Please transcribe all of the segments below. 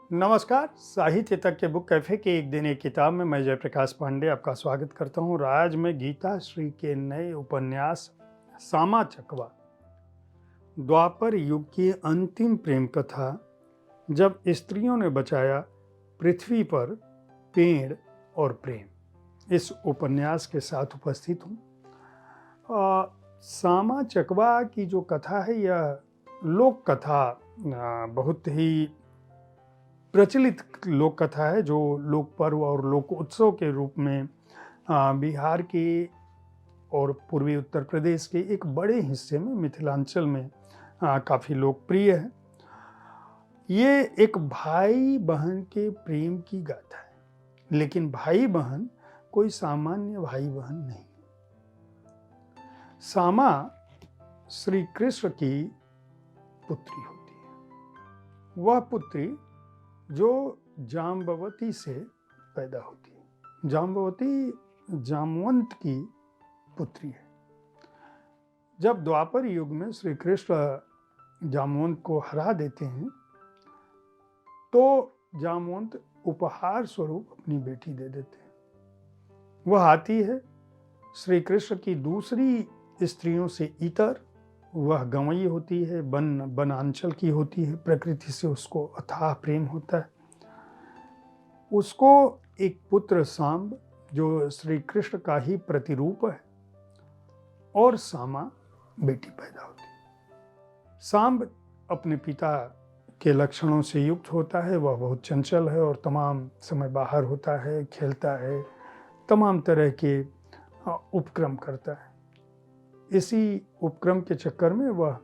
नमस्कार। साहित्य तक के बुक कैफे के एक दिन एक किताब में मैं जयप्रकाश पांडे आपका स्वागत करता हूँ। आज मैं गीता श्री के नए उपन्यास सामा चकवा द्वापर युग की अंतिम प्रेम कथा, जब स्त्रियों ने बचाया पृथ्वी पर पेड़ और प्रेम, इस उपन्यास के साथ उपस्थित हूँ। सामा चकवा की जो कथा है यह लोक कथा, बहुत ही प्रचलित लोक कथा है जो लोक पर्व और लोक उत्सव के रूप में बिहार के और पूर्वी उत्तर प्रदेश के एक बड़े हिस्से में मिथिलांचल में काफ़ी लोकप्रिय है। ये एक भाई बहन के प्रेम की गाथा है, लेकिन भाई बहन कोई सामान्य भाई बहन नहीं। सामा श्री कृष्ण की पुत्री होती है। वह पुत्री जो जाम्बवती से पैदा होती है। जाम्बवती जामवंत की पुत्री है। जब द्वापर युग में श्री कृष्ण जामवंत को हरा देते हैं तो जामवंत उपहार स्वरूप अपनी बेटी दे देते हैं। वह आती है श्री कृष्ण की दूसरी स्त्रियों से इतर। वह गंवई होती है, वनांचल की होती है, प्रकृति से उसको अथाह प्रेम होता है। उसको एक पुत्र सांब, जो श्री कृष्ण का ही प्रतिरूप है, और सामा बेटी पैदा होती है। सांब अपने पिता के लक्षणों से युक्त होता है। वह बहुत चंचल है और तमाम समय बाहर होता है, खेलता है, तमाम तरह के उपक्रम करता है। इसी उपक्रम के चक्कर में वह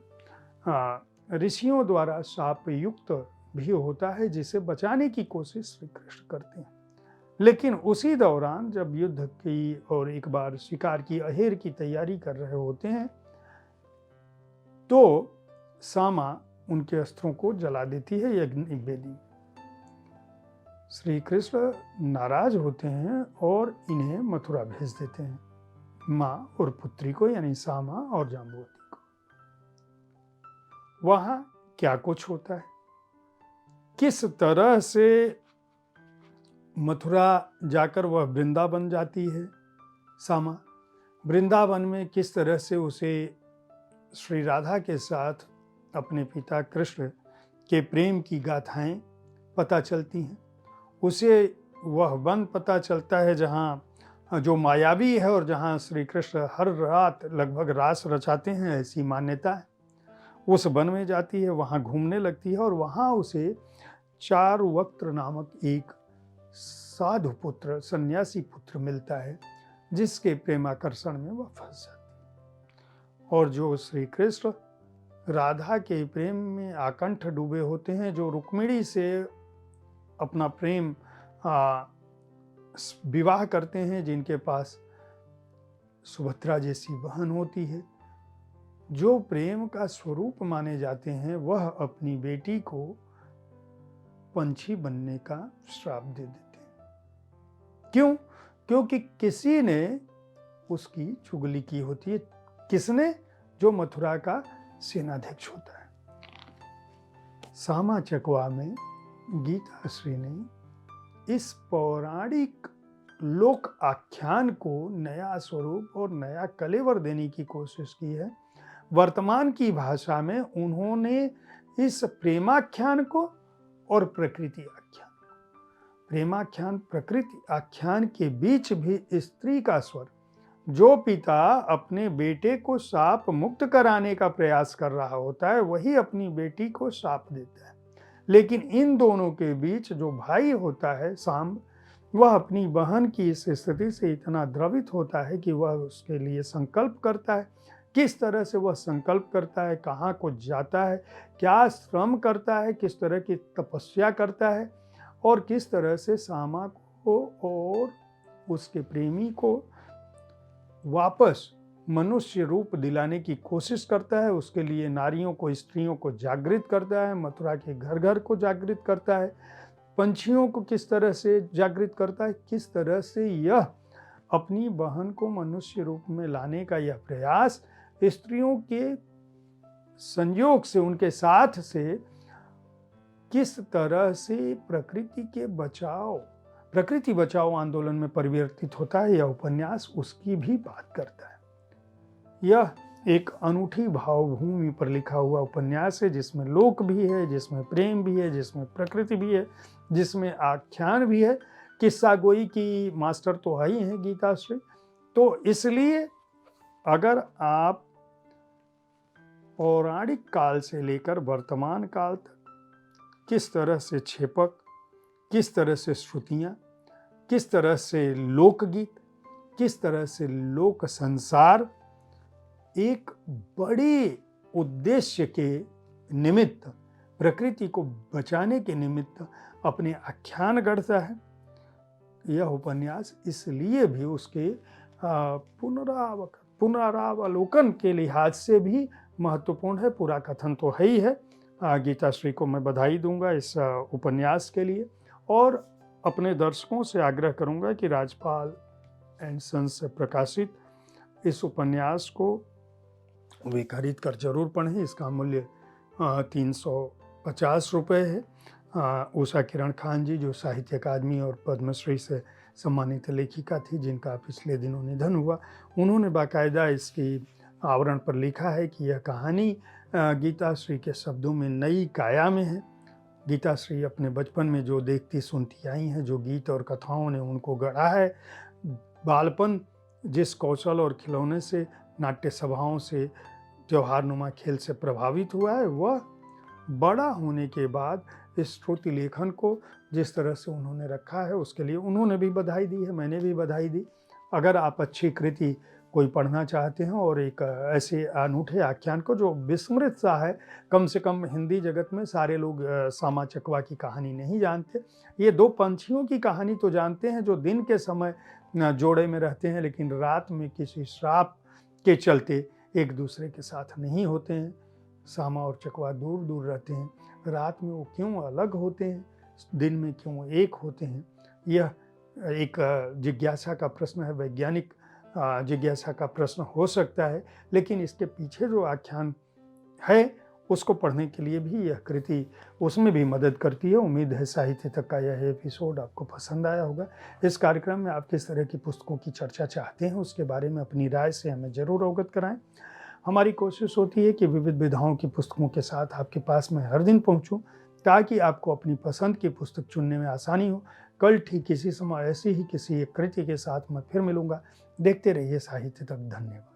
ऋषियों द्वारा शाप युक्त भी होता है, जिसे बचाने की कोशिश श्री कृष्ण करते हैं। लेकिन उसी दौरान जब युद्ध की और एक बार शिकार की अहेर की तैयारी कर रहे होते हैं तो सामा उनके अस्त्रों को जला देती है यज्ञ वेदी। श्री कृष्ण नाराज होते हैं और इन्हें मथुरा भेज देते हैं, माँ और पुत्री को, यानी सामा और जाम्बवती को। वहां क्या कुछ होता है, किस तरह से मथुरा जाकर वह वृंदावन जाती है सामा, वृंदावन में किस तरह से उसे श्री राधा के साथ अपने पिता कृष्ण के प्रेम की गाथाएं पता चलती हैं। उसे वह वन पता चलता है जहाँ जो मायावी है और जहाँ श्री कृष्ण हर रात लगभग रास रचाते हैं, ऐसी मान्यता है। उस वन में जाती है, वहाँ घूमने लगती है और वहाँ उसे चारुवक्त्र नामक एक साधु पुत्र, सन्यासी पुत्र मिलता है, जिसके प्रेमाकर्षण में वह फंस जाती है। और जो श्री कृष्ण राधा के प्रेम में आकंठ डूबे होते हैं, जो रुक्मिणी से अपना प्रेम विवाह करते हैं, जिनके पास सुभद्रा जैसी बहन होती है, जो प्रेम का स्वरूप माने जाते हैं, वह अपनी बेटी को पंछी बनने का श्राप दे देते हैं। क्यों? क्योंकि किसी ने उसकी चुगली की होती है। किसने? जो मथुरा का सेनाध्यक्ष होता है। सामा चकवा में गीता श्री ने इस पौराणिक लोक आख्यान को नया स्वरूप और नया कलेवर देने की कोशिश की है। वर्तमान की भाषा में उन्होंने इस प्रेमाख्यान को और प्रकृति आख्यान, प्रेमाख्यान प्रकृति आख्यान के बीच भी स्त्री का स्वर, जो पिता अपने बेटे को शाप मुक्त कराने का प्रयास कर रहा होता है, वही अपनी बेटी को शाप देता है। लेकिन इन दोनों के बीच जो भाई होता है सांब, वह अपनी बहन की इस स्थिति से इतना द्रवित होता है कि वह उसके लिए संकल्प करता है। किस तरह से वह संकल्प करता है, कहाँ को जाता है, क्या श्रम करता है, किस तरह की तपस्या करता है और किस तरह से सामा को और उसके प्रेमी को वापस मनुष्य रूप दिलाने की कोशिश करता है। उसके लिए नारियों को, स्त्रियों को जागृत करता है, मथुरा के घर घर को जागृत करता है, पंछियों को किस तरह से जागृत करता है, किस तरह से यह अपनी बहन को मनुष्य रूप में लाने का यह प्रयास स्त्रियों के संयोग से, उनके साथ से किस तरह से प्रकृति बचाओ आंदोलन में परिवर्तित होता है, यह उपन्यास उसकी भी बात करता है। यह एक अनूठी भावभूमि पर लिखा हुआ उपन्यास है, जिसमें लोक भी है, जिसमें प्रेम भी है, जिसमें प्रकृति भी है, जिसमें आख्यान भी है। किस्सा गोई की मास्टर तो है ही हैं गीताश्री। तो इसलिए अगर आप पौराणिक काल से लेकर वर्तमान काल तक किस तरह से छेपक, किस तरह से श्रुतियाँ, किस तरह से लोकगीत, किस तरह से लोक संसार एक बड़े उद्देश्य के निमित्त, प्रकृति को बचाने के निमित्त अपने आख्यान गढ़ता है, यह उपन्यास इसलिए भी उसके पुनरावलोकन के लिहाज से भी महत्वपूर्ण है। पूरा कथन तो है ही है। गीताश्री को मैं बधाई दूंगा इस उपन्यास के लिए, और अपने दर्शकों से आग्रह करूंगा कि राजपाल एंड सन्स से प्रकाशित इस उपन्यास को वे खरीद कर जरूर पढ़ें। इसका मूल्य 350 रुपये है। उषा किरण खान जी, जो साहित्य अकादमी और पद्मश्री से सम्मानित लेखिका थी, जिनका पिछले दिनों निधन हुआ, उन्होंने बाकायदा इसकी आवरण पर लिखा है कि यह कहानी गीताश्री के शब्दों में नई काया में है। गीताश्री अपने बचपन में जो देखती सुनती आई हैं, जो गीत और कथाओं ने उनको गढ़ा है, बालपन जिस कौशल और खिलौने से, नाट्य सभाओं से, त्योहारनुमा खेल से प्रभावित हुआ है, वह बड़ा होने के बाद इस श्रुति लेखन को जिस तरह से उन्होंने रखा है, उसके लिए उन्होंने भी बधाई दी है, मैंने भी बधाई दी। अगर आप अच्छी कृति कोई पढ़ना चाहते हैं और एक ऐसे अनूठे आख्यान को जो विस्मृत सा है, कम से कम हिंदी जगत में सारे लोग सामा चकवा की कहानी नहीं जानते। ये दो पंछियों की कहानी तो जानते हैं जो दिन के समय जोड़े में रहते हैं, लेकिन रात में किसी श्राप के चलते एक दूसरे के साथ नहीं होते हैं। सामा और चकवा दूर दूर रहते हैं, रात में वो क्यों अलग होते हैं, दिन में क्यों एक होते हैं? यह एक जिज्ञासा का प्रश्न है, वैज्ञानिक जिज्ञासा का प्रश्न हो सकता है, लेकिन इसके पीछे जो आख्यान है उसको पढ़ने के लिए भी यह कृति उसमें भी मदद करती है। उम्मीद है साहित्य तक का यह एपिसोड आपको पसंद आया होगा। इस कार्यक्रम में आप किस तरह की पुस्तकों की चर्चा चाहते हैं, उसके बारे में अपनी राय से हमें ज़रूर अवगत कराएं। हमारी कोशिश होती है कि विविध विधाओं की पुस्तकों के साथ आपके पास मैं हर दिन पहुंचूं, ताकि आपको अपनी पसंद की पुस्तक चुनने में आसानी हो। कल ठीक इसी समय ऐसी ही किसी एक कृति के साथ मैं फिर मिलूंगा। देखते रहिए साहित्य तक। धन्यवाद।